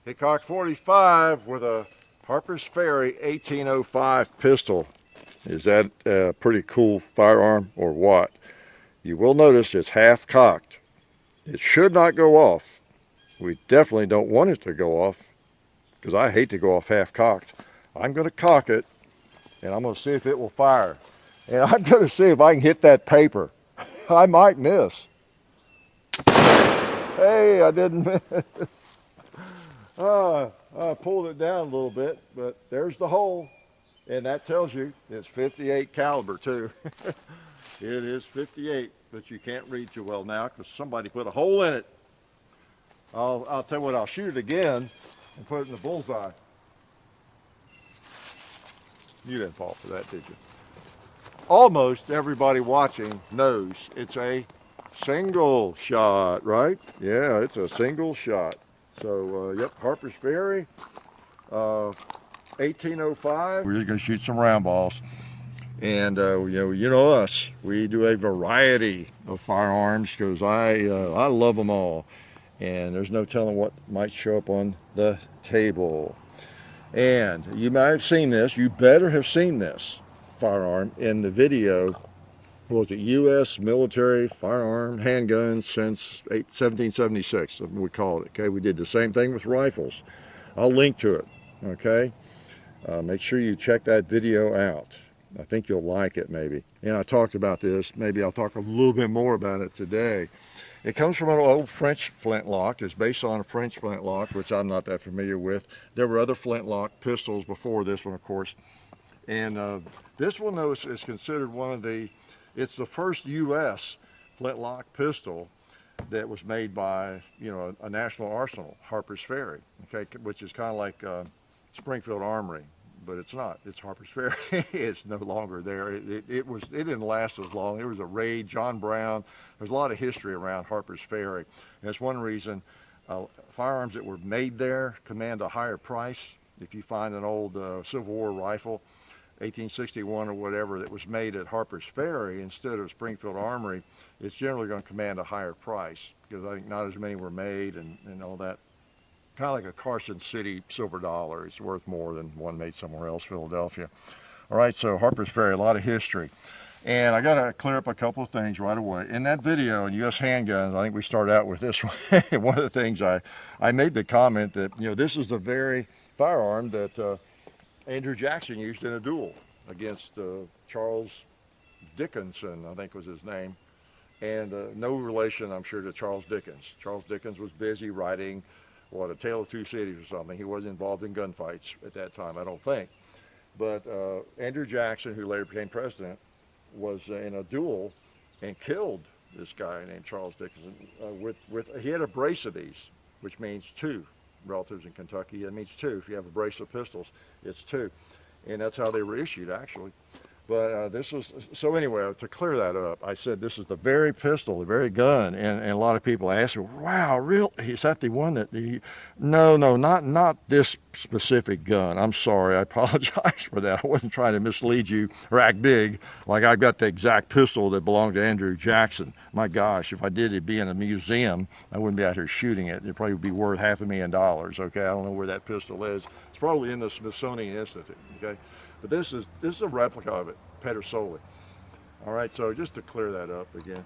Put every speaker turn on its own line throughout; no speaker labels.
He cocked 45 with a Harpers Ferry 1805 pistol. Is that a pretty cool firearm or what? You will notice it's half cocked. It should not go off. We definitely don't want it to go off because I hate to go off half cocked. I'm going to cock it and I'm going to see if it will fire. And I'm going to see if I can hit that paper. I might miss. Hey, I didn't miss. I pulled it down a little bit, but there's the hole. And that tells you it's 58 caliber too. It is 58, but you can't read too well now because somebody put a hole in it. I'll tell you what, I'll shoot it again and put it in the bullseye. You didn't fall for that, did you? Almost everybody watching knows it's a single shot, right? Yeah, it's a single shot. So, yep, Harpers Ferry, 1805. We're just gonna shoot some round balls. And you know us, we do a variety of firearms because I love them all. And there's no telling what might show up on the table. And you might have seen this, you better have seen this firearm in the video. What was it, U.S. military firearm handgun since 1776, we call it, okay? We did the same thing with rifles. I'll link to it, okay? Make sure you check that video out. I think you'll like it maybe. And I talked about this, maybe I'll talk a little bit more about it today. It comes from an old French flintlock. It's based on a French flintlock, which I'm not that familiar with. There were other flintlock pistols before this one, of course. And this one, though, is considered one of the, it's the first U.S. flintlock pistol that was made by, you know, a national arsenal, Harpers Ferry, okay, which is kind of like Springfield Armory, but it's not. It's Harpers Ferry. It's no longer there. It didn't last as long. There was a raid, John Brown. There's a lot of history around Harpers Ferry. And that's one reason firearms that were made there command a higher price. If you find an old Civil War rifle, 1861 or whatever, that was made at Harpers Ferry instead of Springfield Armory, it's generally going to command a higher price because I think not as many were made and all that. Kind of like a Carson City silver dollar. It's worth more than one made somewhere else, Philadelphia. All right, so Harpers Ferry, a lot of history. And I got to clear up a couple of things right away. In that video, in U.S. handguns, I think we start out with this one. One of the things I made the comment that, you know, this is the very firearm that Andrew Jackson used in a duel against Charles Dickinson, I think was his name. And no relation, I'm sure, to Charles Dickens. Charles Dickens was busy writing, what, A Tale of Two Cities or something. He wasn't involved in gunfights at that time, I don't think. But Andrew Jackson, who later became president, was in a duel and killed this guy named Charles Dickinson he had a brace of these, which means two. Relatives in Kentucky, it means two. If you have a brace of pistols, it's two. And that's how they were issued, actually. But this was, so anyway, to clear that up, I said this is the very pistol, the very gun. And a lot of people ask me, wow, really? Is that the one that No, not this specific gun. I'm sorry, I apologize for that. I wasn't trying to mislead you or act big, like I've got the exact pistol that belonged to Andrew Jackson. My gosh, if I did, it'd be in a museum. I wouldn't be out here shooting it. It'd probably be worth $500,000, okay? I don't know where that pistol is. It's probably in the Smithsonian Institute, okay? But this is a replica of it, Pedersoli. All right, so just to clear that up again.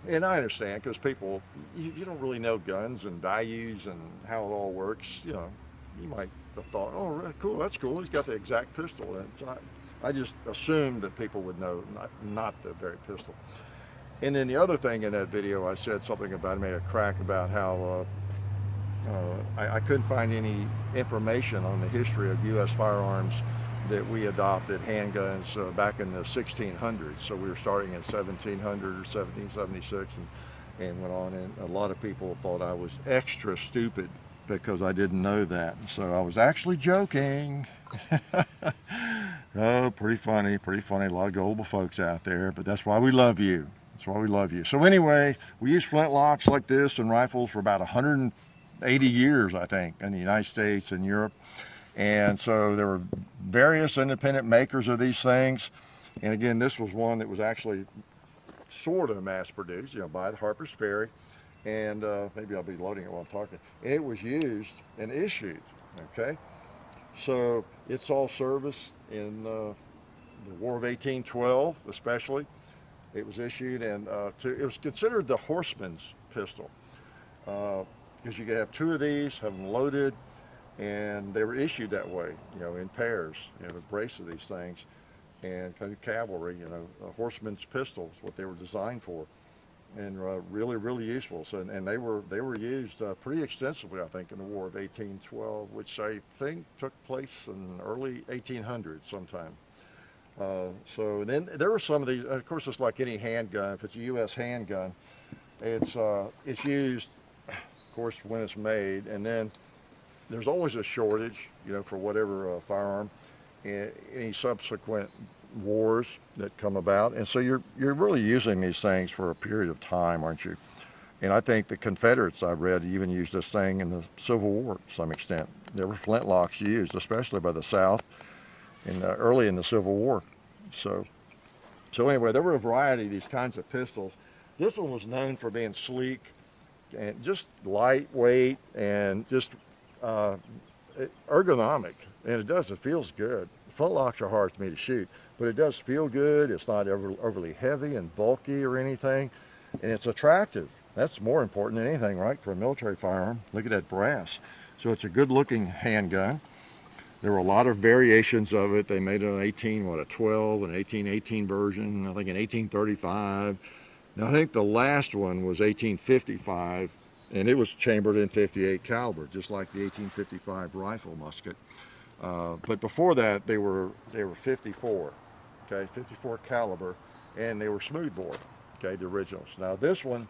And I understand, because people, you don't really know guns and values and how it all works. You know, you might have thought, oh, cool, that's cool. He's got the exact pistol. And so I just assumed that people would know, not the very pistol. And then the other thing in that video, I said something about, I made a crack about how I couldn't find any information on the history of U.S. firearms that we adopted handguns back in the 1600s. So we were starting in 1700 or 1776 and went on. And a lot of people thought I was extra stupid because I didn't know that. So I was actually joking. Oh, pretty funny, pretty funny. A lot of gullible folks out there, but that's why we love you. That's why we love you. So anyway, we use flintlocks like this and rifles for about 180 years, I think, in the United States and Europe. And so there were various independent makers of these things. And again, this was one that was actually sort of mass produced, you know, by the Harpers Ferry. and maybe I'll be loading it while I'm talking. And it was used and issued. Okay, so it saw service in the War of 1812, especially. It was issued, and it was considered the horseman's pistol because you could have two of these, have them loaded, and they were issued that way, in pairs, a brace of these things, and kind of cavalry, a horseman's pistol is what they were designed for, and really, really useful. So, and they were used pretty extensively, I think, in the War of 1812, which I think took place in early 1800s sometime. So then there were some of these. Of course, it's like any handgun. If it's a U.S. handgun, it's used, of course, when it's made, and then there's always a shortage, for whatever firearm, in any subsequent wars that come about, and so you're really using these things for a period of time, aren't you? And I think the Confederates, I've read, even used this thing in the Civil War to some extent. There were flintlocks used, especially by the South, early in the Civil War. So anyway, there were a variety of these kinds of pistols. This one was known for being sleek and just lightweight and just ergonomic, and it feels good. Flintlocks are hard for me to shoot, but it does feel good. It's not overly heavy and bulky or anything, and it's attractive. That's more important than anything, right, for a military firearm. Look at that brass. So it's a good-looking handgun. There were a lot of variations of it. They made it an 1812, an 1818 version, I think an 1835. Now I think the last one was 1855, and it was chambered in .58 caliber, just like the 1855 rifle musket. But before that, they were 54, okay, 54 caliber, and they were smoothbore, okay, the originals. Now this one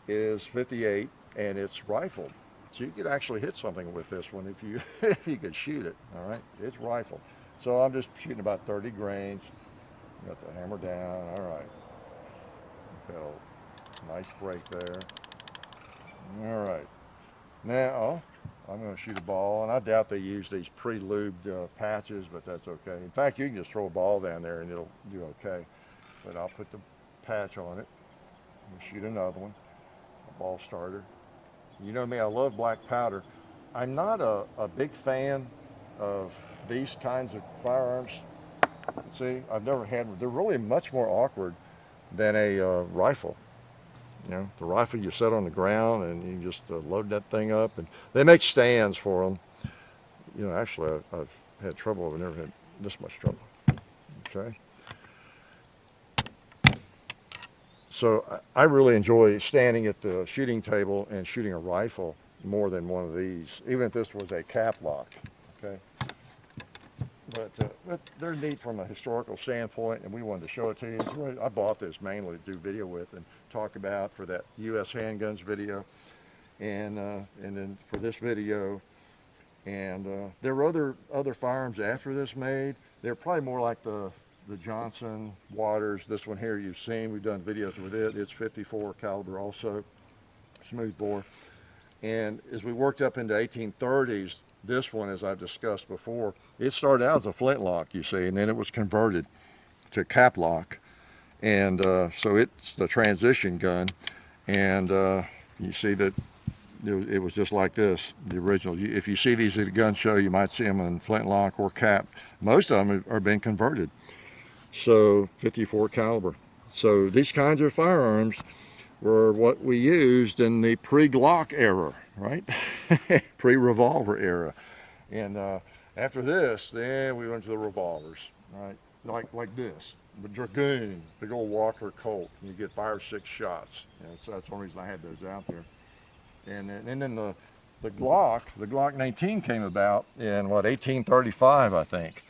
is 58, and it's rifled. So you could actually hit something with this one if you if you could shoot it. All right, it's rifle. So I'm just shooting about 30 grains. Got the hammer down. All right. Nice break there. All right. Now I'm going to shoot a ball, and I doubt they use these pre-lubed patches, but that's okay. In fact, you can just throw a ball down there and it'll do okay. But I'll put the patch on it. And shoot another one. A ball starter. You know me, I love black powder. I'm not a big fan of these kinds of firearms. See, I've never had, they're really much more awkward than a rifle. The rifle you set on the ground and you just load that thing up, and they make stands for them. Actually I've had trouble, I've never had this much trouble. Okay. So I really enjoy standing at the shooting table and shooting a rifle more than one of these, even if this was a cap lock, okay? But they're neat from a historical standpoint, and we wanted to show it to you. I bought this mainly to do video with and talk about for that U.S. handguns video, and then for this video. And there were other firearms after this made. They're probably more like the Johnson, Waters. This one here you've seen, we've done videos with it. It's 54 caliber also, smooth bore. And as we worked up into 1830s, this one, as I've discussed before, it started out as a flintlock, you see, and then it was converted to cap lock. And so it's the transition gun. And you see that it was just like this, the original. If you see these at a gun show, you might see them in flintlock or cap. Most of them are being converted. So 54 caliber. So these kinds of firearms were what we used in the pre-Glock era, right? Pre-revolver era. And after this, then we went to the revolvers, right? Like this, the Dragoon, big old Walker Colt. You get 5 or 6 shots. So that's the only reason I had those out there. And then the Glock 19 came about in 1835, I think.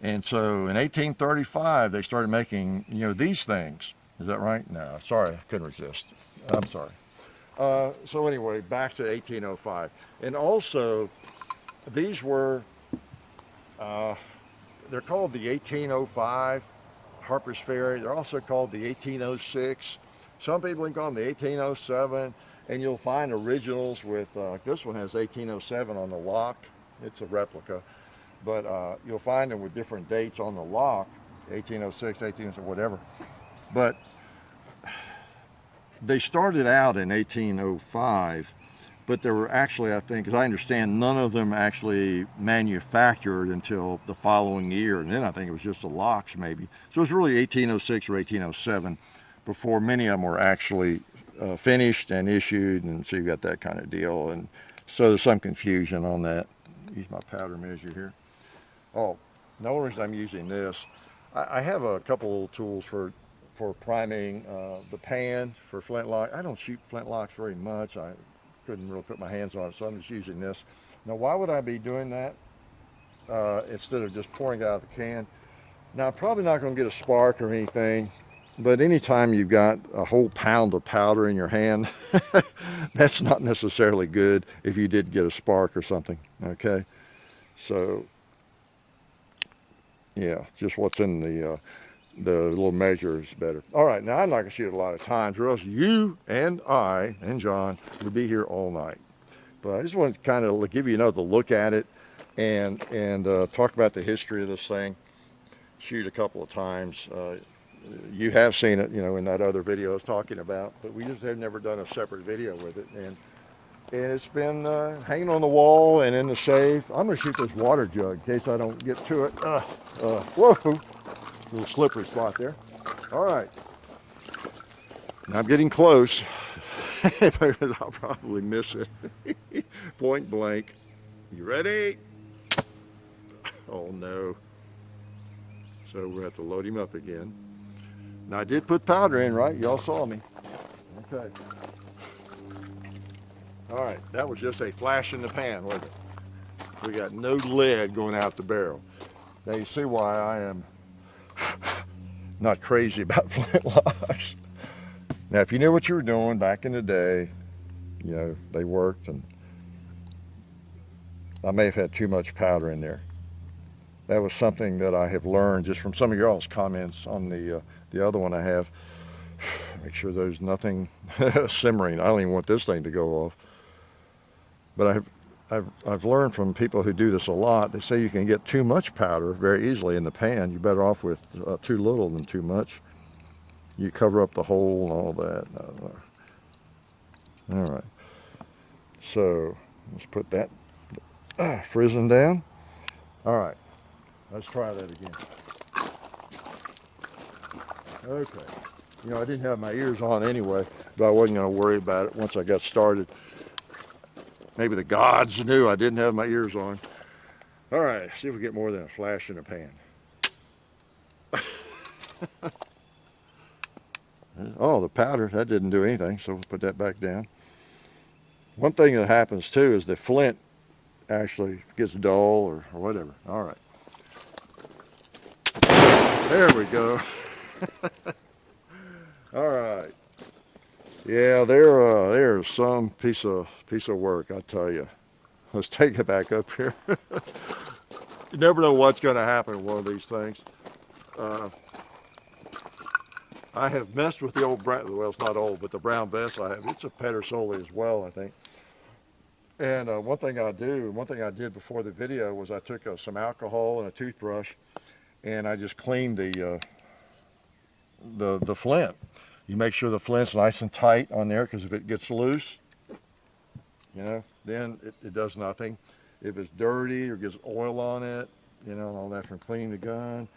And so in 1835, they started making, these things. Is that right? No, sorry, I couldn't resist. I'm sorry. So anyway, back to 1805. And also, these were, they're called the 1805 Harpers Ferry. They're also called the 1806. Some people can call them the 1807. And you'll find originals with, this one has 1807 on the lock. It's a replica. But you'll find them with different dates on the lock, 1806, 1807, whatever. But they started out in 1805, but there were actually, I think, as I understand, none of them actually manufactured until the following year. And then I think it was just the locks maybe. So it was really 1806 or 1807 before many of them were actually finished and issued. And so you got that kind of deal. And so there's some confusion on that. Use my powder measure here. Oh, the only reason I'm using this, I have a couple tools for priming the pan for flintlock. I don't shoot flintlocks very much. I couldn't really put my hands on it, so I'm just using this. Now, why would I be doing that instead of just pouring it out of the can? Now, I'm probably not going to get a spark or anything, but anytime you've got a whole pound of powder in your hand, that's not necessarily good if you did get a spark or something, okay? So, yeah, just what's in the little measure is better. All right, now I'm not going to shoot it a lot of times, or else you and I and John would be here all night. But I just wanted to kind of give you another look at it and talk about the history of this thing. Shoot a couple of times. You have seen it, you know, in that other video I was talking about, but we just have never done a separate video with it. And it's been hanging on the wall and in the safe. I'm going to shoot this water jug in case I don't get to it. Whoa! Little slippery spot there. All right. Now I'm getting close. I'll probably miss it. Point blank. You ready? Oh no. So we'll have to load him up again. Now I did put powder in, right? Y'all saw me. Okay. All right. That was just a flash in the pan, wasn't it? We got no lead going out the barrel. Now you see why I am not crazy about flintlocks. Now, if you knew what you were doing back in the day, you know, they worked, and I may have had too much powder in there. That was something that I have learned just from some of y'all's comments on the other one I have. Make sure there's nothing simmering. I don't even want this thing to go off. But I've learned from people who do this a lot. They say you can get too much powder very easily in the pan. You're better off with too little than too much. You cover up the hole and all that. All right. So let's put that frizzing down. All right. Let's try that again. Okay. You know, I didn't have my ears on anyway, but I wasn't going to worry about it once I got started. Maybe the gods knew I didn't have my ears on. All right, see if we get more than a flash in a pan. Oh, the powder, that didn't do anything, so we'll put that back down. One thing that happens too is the flint actually gets dull or whatever. All right. There we go. All right. Yeah, there's some piece of work, I tell you. Let's take it back up here. You never know what's going to happen with one of these things. I have messed with the old brown, well, it's not old, but the brown vessel I have, it's a Pedersoli as well, I think. And one thing I did before the video was I took some alcohol and a toothbrush, and I just cleaned the flint. You make sure the flint's nice and tight on there, because if it gets loose, you know, then it does nothing. If it's dirty or gets oil on it, you know, all that from cleaning the gun.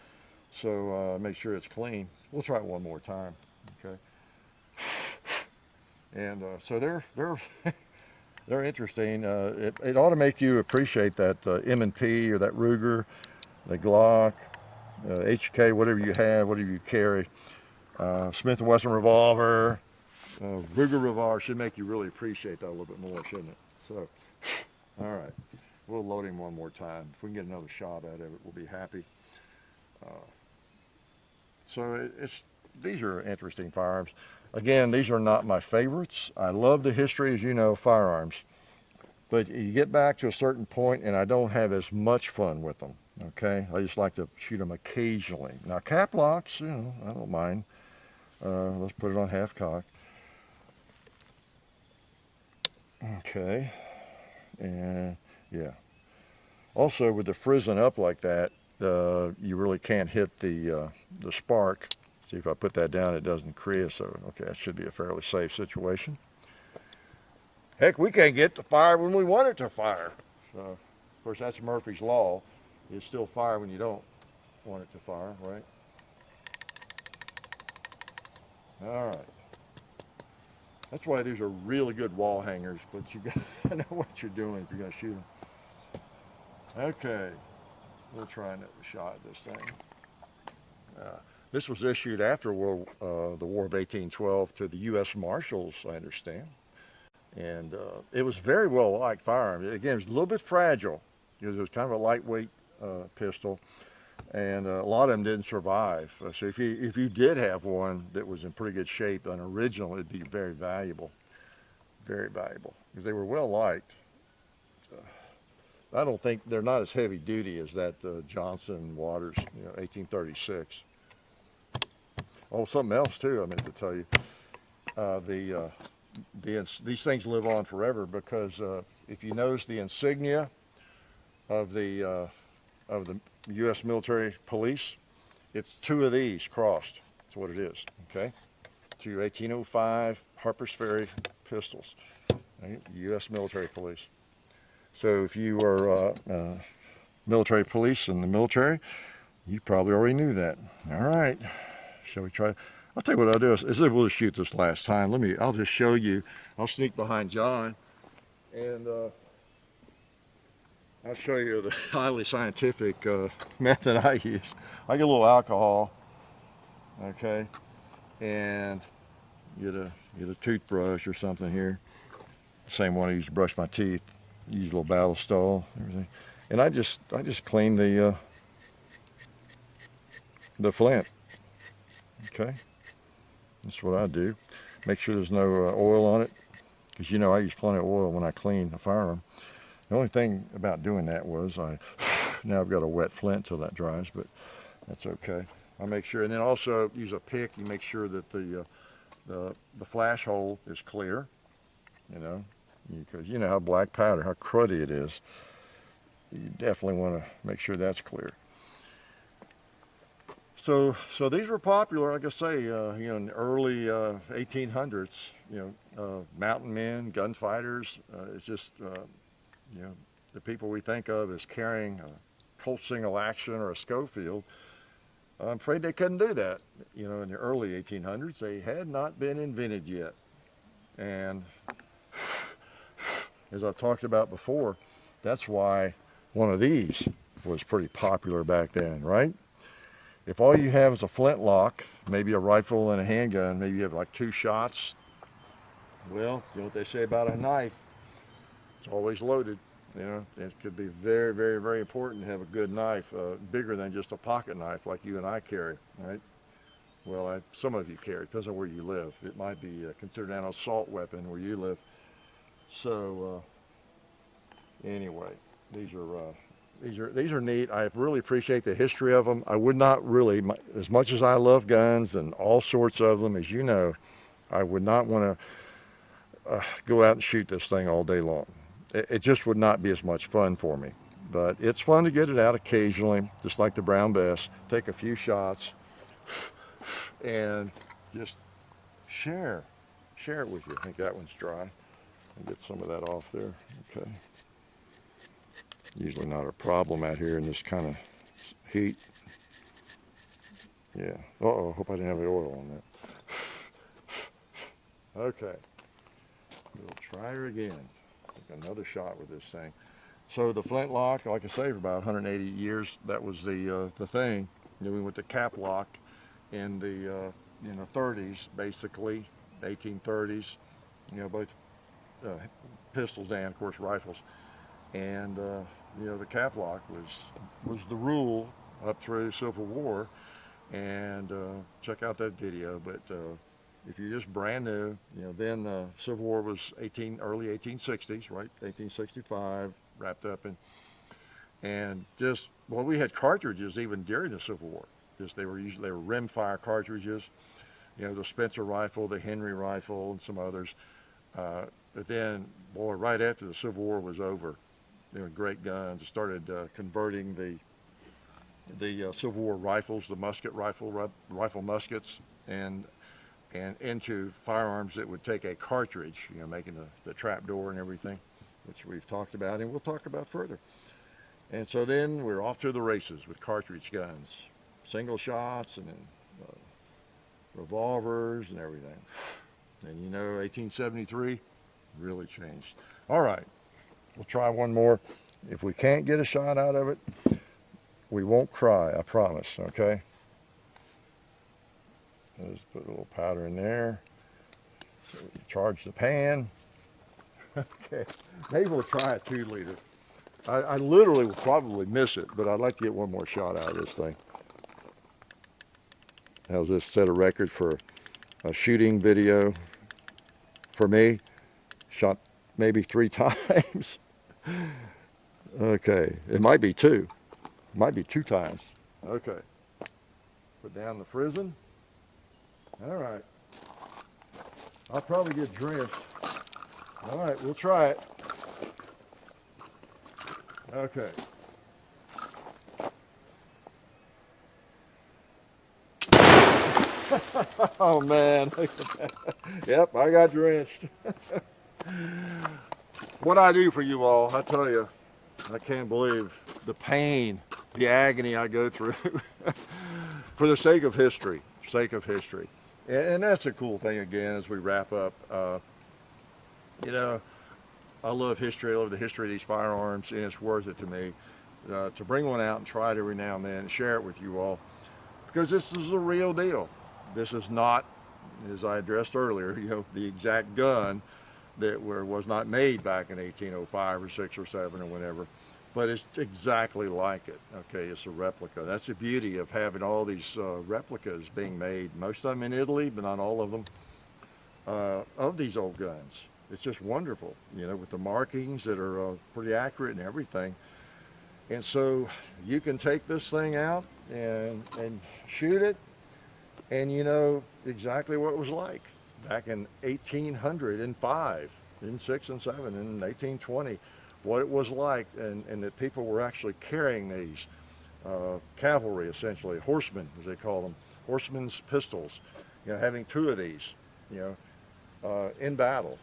So make sure it's clean. We'll try it one more time, okay? And so they're they're interesting. It ought to make you appreciate that M&P or that Ruger, the Glock, HK, whatever you have, whatever you carry. Smith & Wesson revolver, Ruger revolver should make you really appreciate that a little bit more, shouldn't it? So, all right, we'll load him one more time. If we can get another shot at it, we'll be happy. So these are interesting firearms. Again, these are not my favorites. I love the history, as you know, of firearms. But you get back to a certain point, and I don't have as much fun with them, okay? I just like to shoot them occasionally. Now, cap locks, you know, I don't mind. Let's put it on half cock. Okay, and yeah. Also, with the frizzing up like that, you really can't hit the spark See if I put that down, it doesn't create, so okay, that should be a fairly safe situation. Heck, we can't get to fire when we want it to fire. So, of course, that's Murphy's Law. It's still fire when you don't want it to fire, right? All right. That's why these are really good wall hangers, but you gotta know what you're doing if you're gonna shoot them. Okay, we'll try another shot at this thing. This was issued after the War of 1812 to the U.S. Marshals, I understand. And it was very well liked firearm. Again, it was a little bit fragile because it was kind of a lightweight pistol, and a lot of them didn't survive. So if you did have one that was in pretty good shape, an original, it'd be very valuable, because they were well liked. I don't think they're not as heavy duty as that Johnson Waters, 1836. Oh, something else too I meant to tell you. These things live on forever because if you notice the insignia of the U.S. military police, it's two of these crossed. That's what it is. Okay, two 1805 Harpers Ferry pistols, right? U.S. military police. So if you were military police in the military, you probably already knew that. All right, shall we try? I'll tell you what I'll do is we'll just shoot this last time. I'll just show you. I'll sneak behind John, and I'll show you the highly scientific method I use. I get a little alcohol, okay, and get a toothbrush or something here. Same one I use to brush my teeth. Use a little Ballistol, everything, and I just clean the flint. Okay, that's what I do. Make sure there's no oil on it, because I use plenty of oil when I clean a firearm. The only thing about doing that was now I've got a wet flint till that dries, but that's okay. I make sure, and then also use a pick. You make sure that the flash hole is clear, because you know how black powder, how cruddy it is. You definitely want to make sure that's clear. So these were popular, like I say, in the early 1800s. Mountain men, gunfighters. It's just the people we think of as carrying a Colt single action or a Schofield. I'm afraid they couldn't do that. In the early 1800s, they had not been invented yet, and as I've talked about before, that's why one of these was pretty popular back then, right? If all you have is a flintlock, maybe a rifle and a handgun, maybe you have like 2 shots, well, you know what they say about a knife, it's always loaded. It could be very, very, very important to have a good knife, bigger than just a pocket knife like you and I carry, right? Well, some of you carry, depends on where you live. It might be considered an assault weapon where you live. So anyway, these are neat. I really appreciate the history of them. I would not really, as much as I love guns and all sorts of them, as you know, I would not want to go out and shoot this thing all day long. It just would not be as much fun for me. But it's fun to get it out occasionally, just like the Brown Bess. Take a few shots and just share it with you. I think that one's dry. I'll get some of that off there. Okay. Usually not a problem out here in this kind of heat. Yeah. Uh-oh, hope I didn't have the oil on that. Okay. We'll try her again. Take another shot with this thing. So the flintlock, like I say, for about 180 years, that was the thing. We went to cap lock in the 30s, basically, 1830s. Both pistols and, of course, rifles. And the cap lock was the rule up through Civil War. And check out that video. But if you're just brand new, then the Civil War was early 1860s, right? 1865, wrapped up in, and we had cartridges even during the Civil War. They were rimfire cartridges, the Spencer rifle, the Henry rifle, and some others. But then, right after the Civil War was over, they were great guns. It started converting the Civil War rifles, the rifle muskets, and into firearms that would take a cartridge, making the trap door and everything, which we've talked about and we'll talk about further. And so then we're off to the races with cartridge guns, single shots, and then revolvers and everything. And 1873 really changed. All right, we'll try one more. If we can't get a shot out of it, we won't cry, I promise, okay? Let's put a little powder in there. So we charge the pan. Okay, maybe we'll try a 2 liter. I literally will probably miss it, but I'd like to get one more shot out of this thing. How's this? Set a record for a shooting video for me. Shot maybe 3 times. Okay, it might be 2. It might be 2 times. Okay, put down the frizzin'. All right, I'll probably get drenched. All right, we'll try it. Okay. Oh man. Yep, I got drenched. What I do for you all, I tell you, I can't believe the pain, the agony I go through for the sake of history, And that's a cool thing again as we wrap up. I love history. I love the history of these firearms, and it's worth it to me to bring one out and try it every now and then and share it with you all, because this is the real deal. This is not, as I addressed earlier, the exact gun that was not made back in 1805 or 6 or 7 or whatever, but it's exactly like it. Okay, it's a replica. That's the beauty of having all these replicas being made, most of them in Italy, but not all of them, of these old guns. It's just wonderful, with the markings that are pretty accurate and everything. And so you can take this thing out and shoot it, and you know exactly what it was like back in 1805, in 6 and 7, in 1820, what it was like, and that people were actually carrying these cavalry, essentially, horsemen, as they call them, horsemen's pistols, having 2 of these, in battle.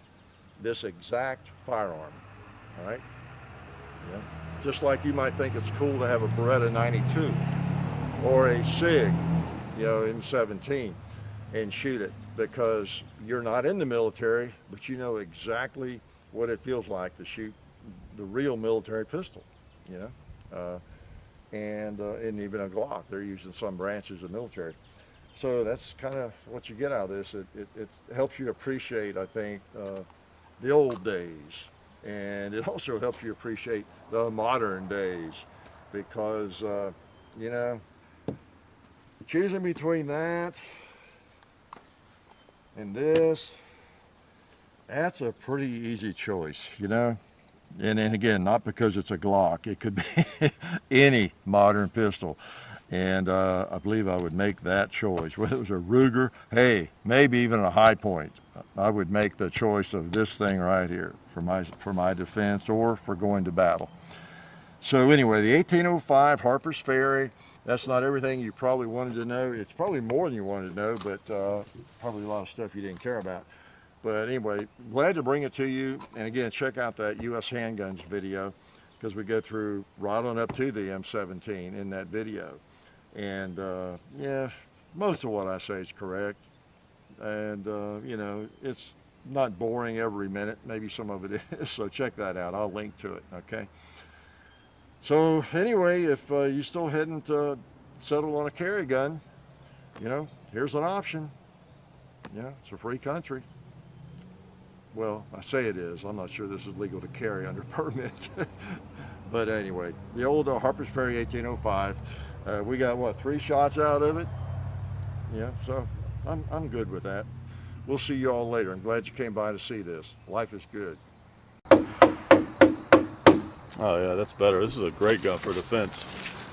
This exact firearm, all right? Just like you might think it's cool to have a Beretta 92 or a SIG, M17, and shoot it, because you're not in the military, but you know exactly what it feels like to shoot the real military pistol, and even a Glock. They're using some branches of military. So that's kind of what you get out of this. It helps you appreciate, I think, the old days, and it also helps you appreciate the modern days, because choosing between that and this, that's a pretty easy choice, and again, not because it's a Glock. It could be any modern pistol, and I believe I would make that choice, whether it was a Ruger, hey, maybe even a High Point. I would make the choice of this thing right here for my defense or for going to battle. So anyway, the 1805 Harpers Ferry, that's not everything you probably wanted to know. It's probably more than you wanted to know, but probably a lot of stuff you didn't care about. But anyway, glad to bring it to you. And again, check out that U.S. Handguns video, because we go through right on up to the M17 in that video. And yeah, most of what I say is correct. And it's not boring every minute. Maybe some of it is. So check that out. I'll link to it. Okay. So anyway, if you're still heading to settle on a carry gun, here's an option. It's a free country. Well, I say it is. I'm not sure this is legal to carry under permit. But anyway, the old Harpers Ferry 1805. We got, what, 3 shots out of it? So I'm good with that. We'll see you all later. I'm glad you came by to see this. Life is good.
Oh yeah, that's better. This is a great gun for defense.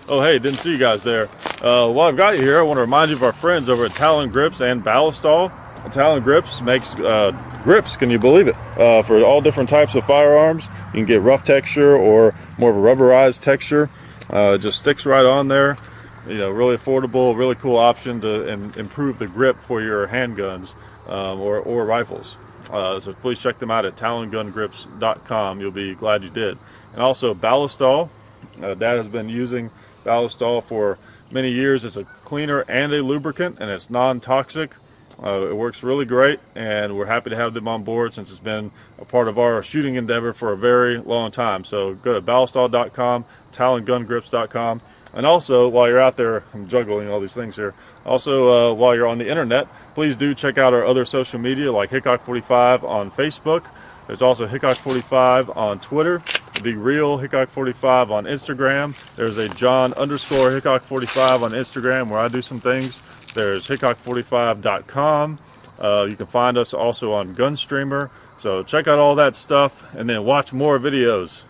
Oh hey, didn't see you guys there. While I've got you here, I want to remind you of our friends over at Talon Grips and Ballistol. Talon Grips makes grips, can you believe it, for all different types of firearms. You can get rough texture or more of a rubberized texture. It just sticks right on there. really affordable, really cool option to improve the grip for your handguns or rifles. So please check them out at talongungrips.com. You'll be glad you did. And also Ballistol. Dad has been using Ballistol for many years. It's a cleaner and a lubricant, and it's non-toxic. It works really great, and we're happy to have them on board since it's been a part of our shooting endeavor for a very long time. So go to ballistol.com, talongungrips.com. And also, while you're out there, I'm juggling all these things here. Also, while you're on the internet, please do check out our other social media like Hickok45 on Facebook. There's also Hickok45 on Twitter, The Real Hickok45 on Instagram. There's a John_Hickok45 on Instagram where I do some things. There's Hickok45.com. You can find us also on Gunstreamer. So check out all that stuff and then watch more videos.